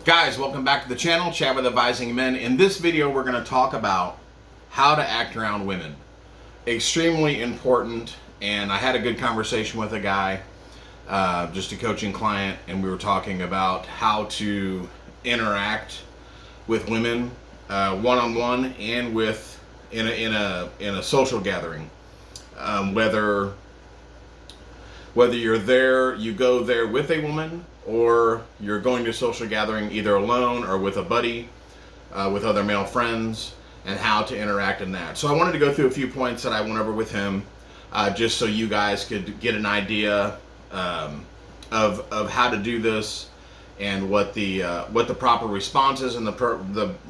Guys, welcome back to the channel, Chat with Advising Men. In this video, we're going to talk about how to act around women. Extremely important, and I had a good conversation with a guy, just a coaching client, and we were talking about how to interact with women one-on-one and with in a social gathering. Whether you're there, you go there with a woman, or you're going to a social gathering either alone or with a buddy, with other male friends, and how to interact in that. So I wanted to go through a few points that I went over with him, just so you guys could get an idea of how to do this and what the proper response is and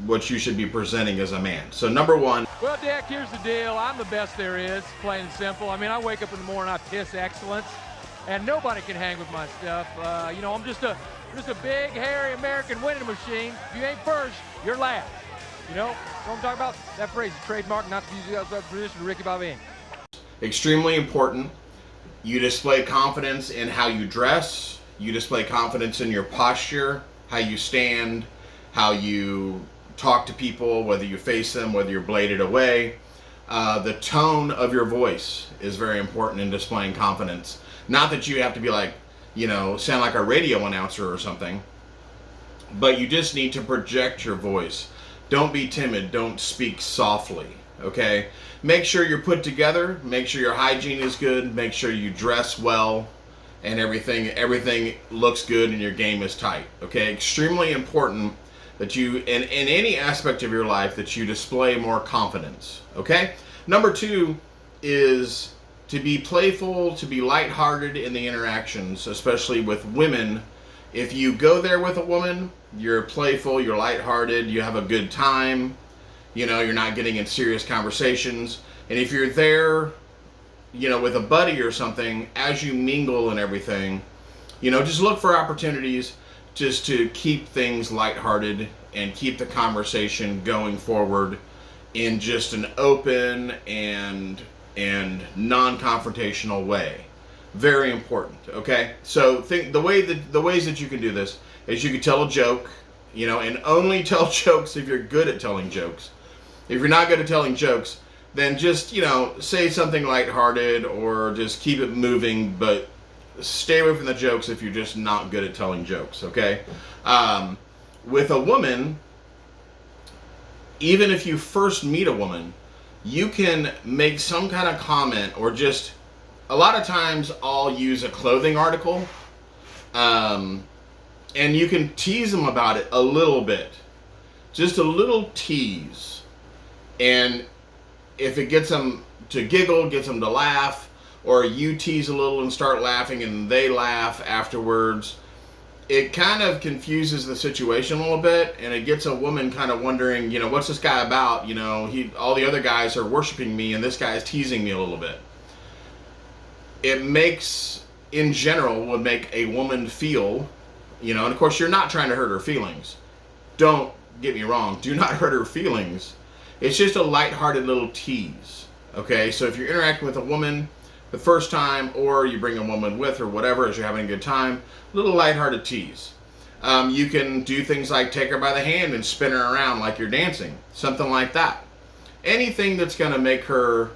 what you should be presenting as a man. So number one. Well, Dick, here's the deal. I'm the best there is, plain and simple. I mean, I wake up in the morning, I piss excellence, and nobody can hang with my stuff. I'm just a big, hairy American winning machine. If you ain't first, you're last. You know what I'm talking about? That phrase is trademark, not to use the other position, Ricky Bobby. Extremely important. You display confidence in how you dress. You display confidence in your posture, how you stand, how you talk to people, whether you face them, whether you're bladed away. The tone of your voice is very important in displaying confidence. Not that you have to be like, sound like a radio announcer or something, but you just need to project your voice. Don't be timid. Don't speak softly, okay? Make sure you're put together. Make sure your hygiene is good. Make sure you dress well and everything looks good and your game is tight, okay? Extremely important that you, in any aspect of your life, that you display more confidence, okay? Number two is to be playful, to be lighthearted in the interactions, especially with women. If you go there with a woman, you're playful, you're lighthearted, you have a good time, you're not getting in serious conversations. And if you're there, with a buddy or something, as you mingle and everything, just look for opportunities just to keep things lighthearted and keep the conversation going forward in just an open and non-confrontational way. Very important, okay? So the ways that you can do this is you can tell a joke, and only tell jokes if you're good at telling jokes. If you're not good at telling jokes, then just, say something lighthearted or just keep it moving, but stay away from the jokes if you're just not good at telling jokes, okay? With a woman, even if you first meet a woman, you can make some kind of comment, or just, a lot of times I'll use a clothing article, and you can tease them about it a little bit. Just a little tease. And if it gets them to giggle, gets them to laugh, or you tease a little and start laughing and they laugh afterwards, it kind of confuses the situation a little bit, and it gets a woman kind of wondering, what's this guy about? All the other guys are worshiping me and this guy is teasing me a little bit. It makes, in general, would make a woman feel, and of course you're not trying to hurt her feelings. Don't get me wrong, do not hurt her feelings. It's just a lighthearted little tease, okay? So if you're interacting with a woman the first time, or you bring a woman with or whatever as you're having a good time, a little lighthearted tease. You can do things like take her by the hand and spin her around like you're dancing, something like that. Anything that's going to make her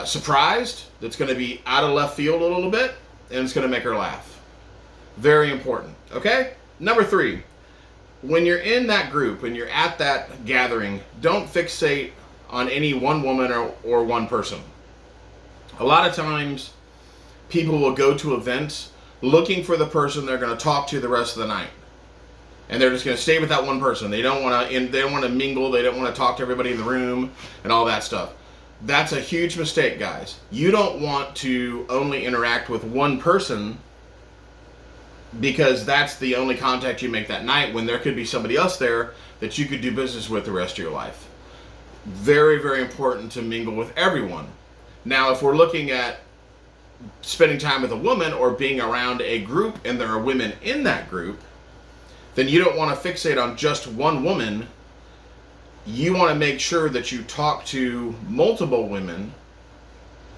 surprised, that's going to be out of left field a little bit, and it's going to make her laugh. Very important, okay? Number three, when you're in that group, when you're at that gathering, don't fixate on any one woman or one person. A lot of times, people will go to events looking for the person they're going to talk to the rest of the night, and they're just going to stay with that one person. They don't want to mingle. They don't want to talk to everybody in the room and all that stuff. That's a huge mistake, guys. You don't want to only interact with one person because that's the only contact you make that night, when there could be somebody else there that you could do business with the rest of your life. Very, very important to mingle with everyone. Now, if we're looking at spending time with a woman or being around a group and there are women in that group, then you don't want to fixate on just one woman. You want to make sure that you talk to multiple women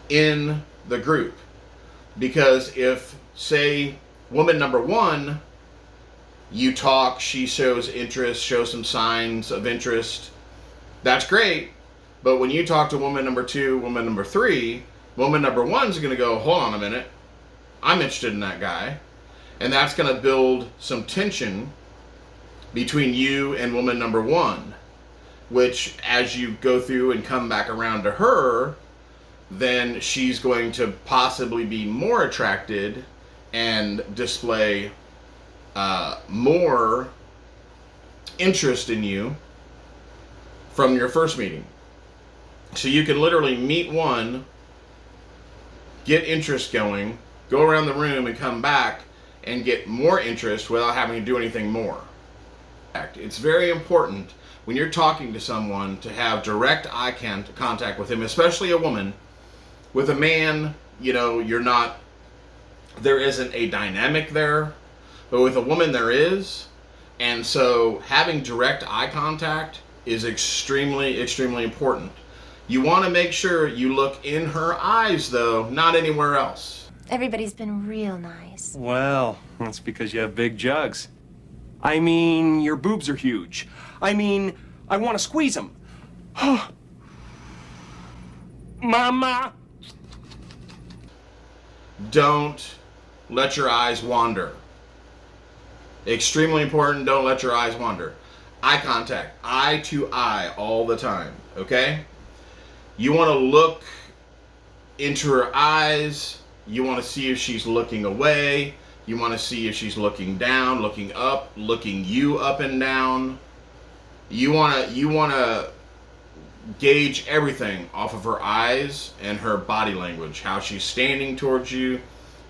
in the group. Because if, say, woman number one You talk, she shows interest, shows some signs of interest. That's great. But when you talk to woman number 2, woman number 3, woman number 1 is going to go, hold on a minute, I'm interested in that guy. And that's going to build some tension between you and woman number 1, which as you go through and come back around to her, then she's going to possibly be more attracted and display more interest in you from your first meeting. So you can literally meet one, get interest going, go around the room and come back and get more interest without having to do anything more. It's very important when you're talking to someone to have direct eye contact with him, especially a woman. With a man, you know, there isn't a dynamic there, but with a woman there is. And so having direct eye contact is extremely, extremely important. You want to make sure you look in her eyes, though, not anywhere else. Everybody's been real nice. Well, that's because you have big jugs. I mean, your boobs are huge. I mean, I want to squeeze them. Mama! Don't let your eyes wander. Extremely important, don't let your eyes wander. Eye contact, eye to eye all the time, okay? You want to look into her eyes. You want to see if she's looking away. You want to see if she's looking down, looking up, looking you up and down. You want to gauge everything off of her eyes and her body language, how she's standing towards you,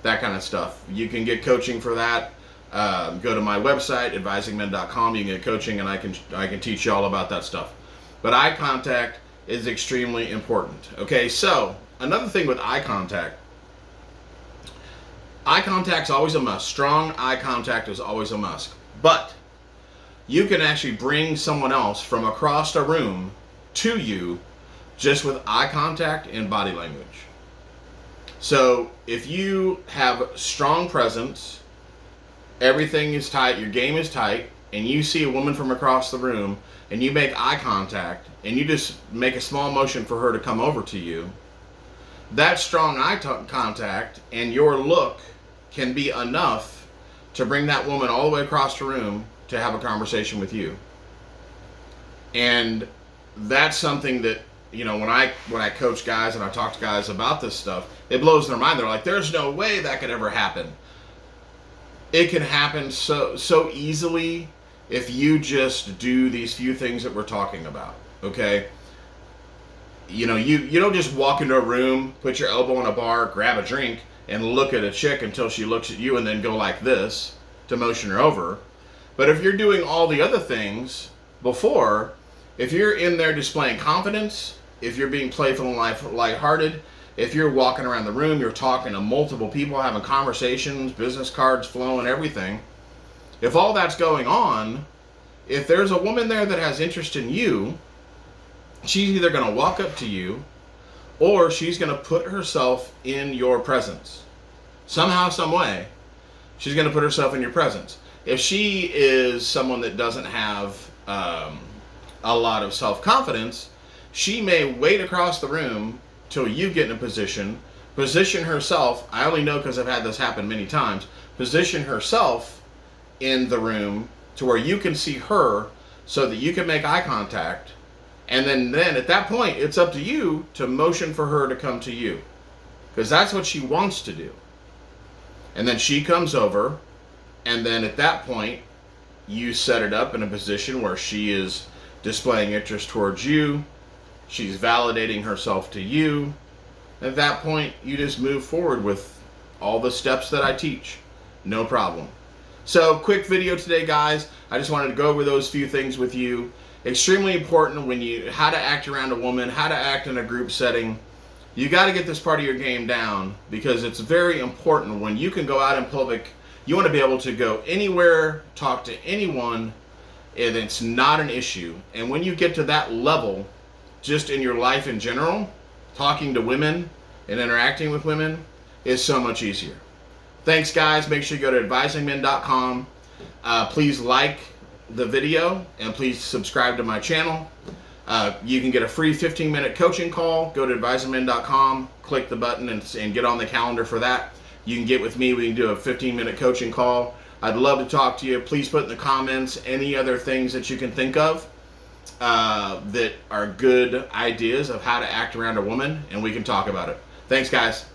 that kind of stuff. You can get coaching for that. Go to my website, advisingmen.com. You can get coaching, and I can teach you all about that stuff. But eye contact is extremely important. Okay, so another thing with eye contact. Eye contact's always a must. Strong eye contact is always a must. But you can actually bring someone else from across a room to you just with eye contact and body language. So if you have strong presence, everything is tight, your game is tight, and you see a woman from across the room and you make eye contact and you just make a small motion for her to come over to you, that strong eye contact and your look can be enough to bring that woman all the way across the room to have a conversation with you. And that's something that, you know, when I coach guys and I talk to guys about this stuff, it blows their mind. They're like, there's no way that could ever happen. It can happen so easily if you just do these few things that we're talking about, okay? You know, you don't just walk into a room, put your elbow on a bar, grab a drink, and look at a chick until she looks at you and then go like this to motion her over. But if you're doing all the other things before, if you're in there displaying confidence, if you're being playful and lighthearted, if you're walking around the room, you're talking to multiple people, having conversations, business cards flowing, everything. If all that's going on, if there's a woman there that has interest in you, she's either going to walk up to you or she's going to put herself in your presence. Somehow, some way, she's going to put herself in your presence. If she is someone that doesn't have a lot of self-confidence, she may wait across the room till you get in a position herself. I only know because I've had this happen many times. Position herself in the room to where you can see her so that you can make eye contact. And then at that point, it's up to you to motion for her to come to you. Because that's what she wants to do. And then she comes over. And then at that point, you set it up in a position where she is displaying interest towards you. She's validating herself to you. At that point, you just move forward with all the steps that I teach. No problem. So, quick video today, guys. I just wanted to go over those few things with you. Extremely important how to act around a woman, how to act in a group setting. You got to get this part of your game down because it's very important when you can go out in public. You want to be able to go anywhere, talk to anyone, and it's not an issue. And when you get to that level, just in your life in general, talking to women and interacting with women is so much easier. Thanks, guys. Make sure you go to advisingmen.com. Please like the video and please subscribe to my channel. You can get a free 15-minute coaching call. Go to advisormen.com, click the button, and get on the calendar for that. You can get with me. We can do a 15-minute coaching call. I'd love to talk to you. Please put in the comments any other things that you can think of that are good ideas of how to act around a woman, and we can talk about it. Thanks, guys.